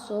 100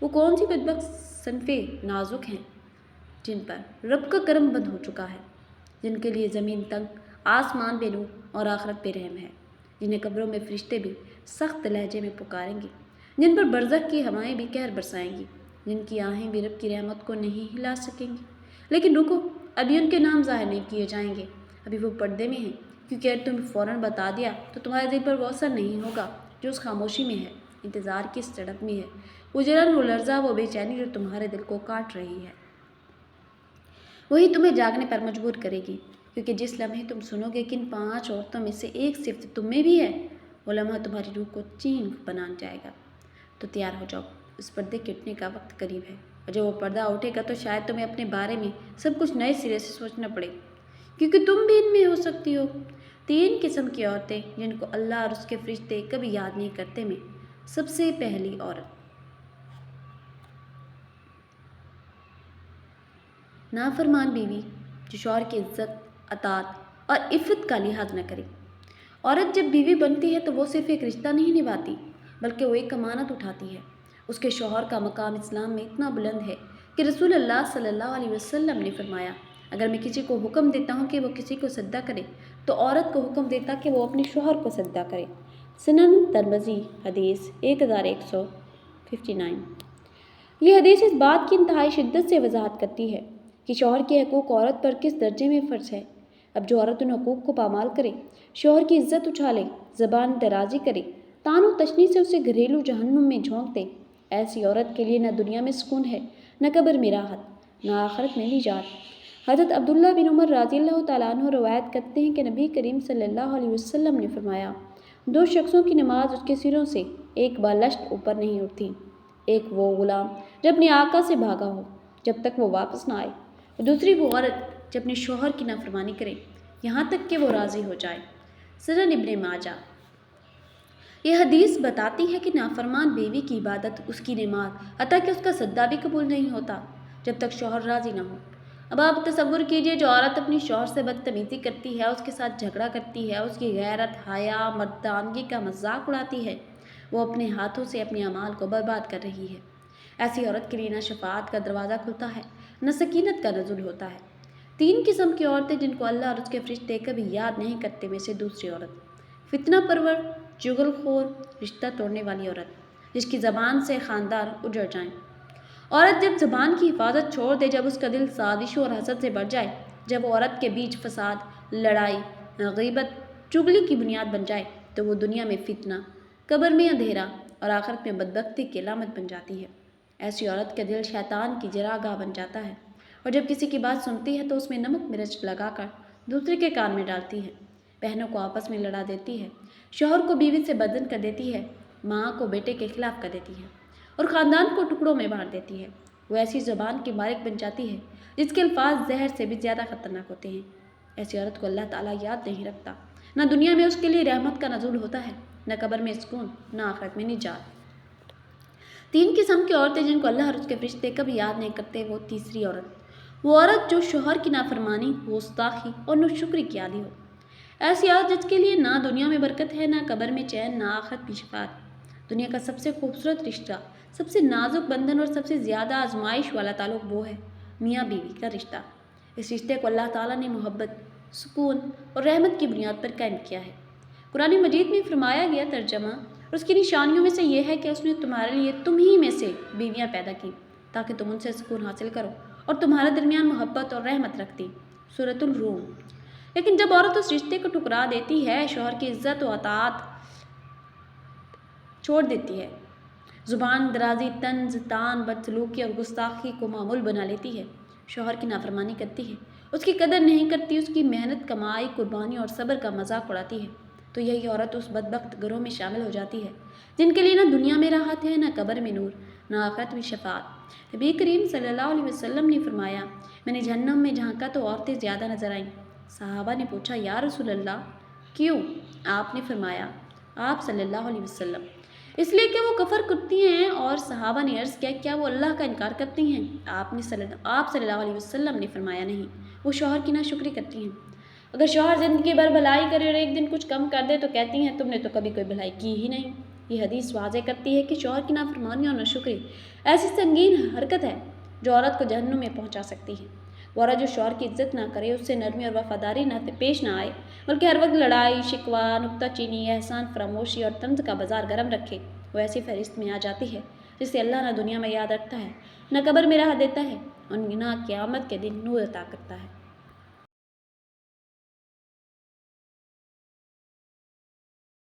وہ کون سی بدبخت صنفیں نازک ہیں جن پر رب کا کرم بند ہو چکا ہے، جن کے لیے زمین تنگ، آسمان بے نور اور آخرت بے رحم ہے، جنہیں قبروں میں فرشتے بھی سخت لہجے میں پکاریں گے، جن پر برزخ کی ہوائیں بھی قہر برسائیں گی، جن کی آہیں بھی رب کی رحمت کو نہیں ہلا سکیں گی۔ لیکن رکو، ابھی ان کے نام ظاہر نہیں کیے جائیں گے، ابھی وہ پردے میں ہیں، کیونکہ اگر تم فوراً بتا دیا تو تمہارے دل پر وہ اثر نہیں ہوگا جو اس خاموشی میں ہے، انتظار کی اس تڑپ میں ہے، وہ جلن، وہ لرزہ، وہ بے چینی جو تمہارے دل کو کاٹ رہی ہے، وہی تمہیں جاگنے پر مجبور کرے گی، کیونکہ جس لمحے تم سنو گے کہ ان 5 عورتوں میں سے ایک صفت تم میں بھی ہے، وہ لمحہ تمہاری روح کو چین بنا جائے گا۔ تو تیار ہو جاؤ، اس پردے کے اٹھنے کا وقت قریب ہے، اور جب وہ پردہ اٹھے گا تو شاید تمہیں اپنے بارے میں سب کچھ نئے سرے سے سوچنا پڑے، کیونکہ تم بھی ان میں ہو سکتی ہو۔ 3 قسم کی عورتیں جن کو اللہ اور اس کے فرشتے کبھی یاد نہیں کرتے میں سب سے پہلی عورت، نافرمان بیوی جو شوہر کی عزت، اطاعت اور عفت کا لحاظ نہ کرے۔ عورت جب بیوی بنتی ہے تو وہ صرف ایک رشتہ نہیں نبھاتی، بلکہ وہ ایک امانت اٹھاتی ہے۔ اس کے شوہر کا مقام اسلام میں اتنا بلند ہے کہ رسول اللہ صلی اللہ علیہ وسلم نے فرمایا، اگر میں کسی کو حکم دیتا ہوں کہ وہ کسی کو سجدہ کرے تو عورت کو حکم دیتا کہ وہ اپنے شوہر کو سجدہ کرے۔ سنن ترمذی، حدیث 1159۔ یہ حدیث اس بات کی انتہائی شدت سے وضاحت کرتی ہے کہ شوہر کے حقوق عورت پر کس درجے میں فرض ہے۔ اب جو عورت ان حقوق کو پامال کرے، شوہر کی عزت اچھالے، زبان درازی کرے، طعن و تشنیع سے اسے گھریلو جہنم میں جھونک دے، ایسی عورت کے لیے نہ دنیا میں سکون ہے، نہ قبر میں راحت، نہ آخرت میں نجات۔ حضرت عبداللہ بن عمر رضی اللہ تعالیٰ عنہ روایت کرتے ہیں کہ نبی کریم صلی اللہ علیہ وسلم نے فرمایا، 2 شخصوں کی نماز اس کے سروں سے ایک بالشت اوپر نہیں اٹھتی، ایک وہ غلام جو اپنے آقا سے بھاگا ہو جب تک وہ واپس نہ آئے، اور دوسری وہ عورت جو اپنے شوہر کی نافرمانی کرے یہاں تک کہ وہ راضی ہو جائے۔ سنن ابن ماجہ۔ یہ حدیث بتاتی ہے کہ نافرمان بیوی کی عبادت، اس کی نماز، حتیٰ کہ اس کا سجدہ بھی قبول نہیں ہوتا جب تک شوہر راضی نہ ہو۔ اب آپ تصور کیجئے، جو عورت اپنی شوہر سے بدتمیزی کرتی ہے، اس کے ساتھ جھگڑا کرتی ہے، اس کی غیرت، حیا، مردانگی کا مذاق اڑاتی ہے، وہ اپنے ہاتھوں سے اپنے اعمال کو برباد کر رہی ہے۔ ایسی عورت کے لیے نہ شفاعت کا دروازہ کھلتا ہے، نہ سکینت کا نزول ہوتا ہے۔ 3 قسم کی عورتیں جن کو اللہ اور اس کے فرشتے کبھی یاد نہیں کرتے میں سے دوسری عورت، فتنہ پرور، چغل خور، رشتہ توڑنے والی عورت، جس کی زبان سے خاندان اجڑ جائیں۔ عورت جب زبان کی حفاظت چھوڑ دے، جب اس کا دل سازشوں اور حسد سے بھر جائے، جب وہ عورت کے بیچ فساد، لڑائی، غیبت، چغلی کی بنیاد بن جائے، تو وہ دنیا میں فتنہ، قبر میں اندھیرا اور آخرت میں بدبختی کی علامت بن جاتی ہے۔ ایسی عورت کا دل شیطان کی چراگاہ بن جاتا ہے، اور جب کسی کی بات سنتی ہے تو اس میں نمک مرچ لگا کر دوسرے کے کان میں ڈالتی ہے، بہنوں کو آپس میں لڑا دیتی ہے، شوہر کو بیوی سے بدن کر دیتی ہے، ماں کو بیٹے کے خلاف کر دیتی ہے، اور خاندان کو ٹکڑوں میں بانٹ دیتی ہے۔ وہ ایسی زبان کی مالک بن جاتی ہے جس کے الفاظ زہر سے بھی زیادہ خطرناک ہوتے ہیں۔ ایسی عورت کو اللہ تعالیٰ یاد نہیں رکھتا، نہ دنیا میں اس کے لیے رحمت کا نزول ہوتا ہے، نہ قبر میں سکون، نہ آخرت میں نجات۔ 3 قسم کی عورتیں جن کو اللہ اور اس کے فرشتے کبھی یاد نہیں کرتے، وہ تیسری عورت، وہ عورت جو شوہر کی نافرمانی، گستاخی اور ناشکری کی عادی ہو۔ ایسی عورت جس کے لیے نہ دنیا میں برکت ہے، نہ قبر میں چین، نہ آخرت میں شفاعت۔ دنیا کا سب سے خوبصورت رشتہ، سب سے نازک بندھن اور سب سے زیادہ آزمائش والا تعلق وہ ہے میاں بیوی کا رشتہ۔ اس رشتے کو اللہ تعالیٰ نے محبت، سکون اور رحمت کی بنیاد پر قائم کیا ہے۔ قرآن مجید میں فرمایا گیا ترجمہ، اور اس کی نشانیوں میں سے یہ ہے کہ اس نے تمہارے لیے تم ہی میں سے بیویاں پیدا کی تاکہ تم ان سے سکون حاصل کرو اور تمہارے درمیان محبت اور رحمت رکھتی۔ سورۃ الروم۔ لیکن جب عورت اس رشتے کو ٹکرا دیتی ہے، شوہر کی عزت و اطاعت چھوڑ دیتی ہے، زبان درازی، طنز، طعن، بدسلوکی اور گستاخی کو معمول بنا لیتی ہے، شوہر کی نافرمانی کرتی ہے، اس کی قدر نہیں کرتی، اس کی محنت، کمائی، قربانی اور صبر کا مذاق اڑاتی ہے، تو یہی عورت اس بدبخت گروہ میں شامل ہو جاتی ہے جن کے لیے نہ دنیا میں راحت ہے، نہ قبر میں نور، نہ آخرت میں شفاعت۔ نبی کریم صلی اللہ علیہ وسلم نے فرمایا، میں نے جہنم میں جھانکا تو عورتیں زیادہ نظر آئیں۔ صحابہ نے پوچھا، یا رسول اللہ کیوں؟ آپ نے فرمایا، آپ صلی اللہ علیہ وسلم، اس لیے کہ وہ کفر کرتی ہیں۔ اور صحابہ نے عرض کیا، کیا وہ اللہ کا انکار کرتی ہیں؟ آپ صلی اللہ علیہ وسلم نے فرمایا، نہیں، وہ شوہر کی ناشکری کرتی ہیں۔ اگر شوہر زندگی بھر بھلائی کرے اور ایک دن کچھ کم کر دے تو کہتی ہیں، تم نے تو کبھی کوئی بھلائی کی ہی نہیں۔ یہ حدیث واضح کرتی ہے کہ شوہر کی نافرمانی اور ناشکری ایسی سنگین حرکت ہے جو عورت کو جہنم میں پہنچا سکتی ہے۔ وہ عورت جو شوہر کی عزت نہ کرے، اس سے نرمی اور وفاداری نہ پیش نہ آئے، بلکہ ہر وقت لڑائی، شکوہ، نکتہ چینی، احسان فراموشی اور طنز کا بازار گرم رکھے، وہ ایسی فہرست میں آ جاتی ہے جسے اللہ نہ دنیا میں یاد رکھتا ہے، نہ قبر میں راہ دیتا ہے، اور نہ قیامت کے دن نور عطا کرتا ہے۔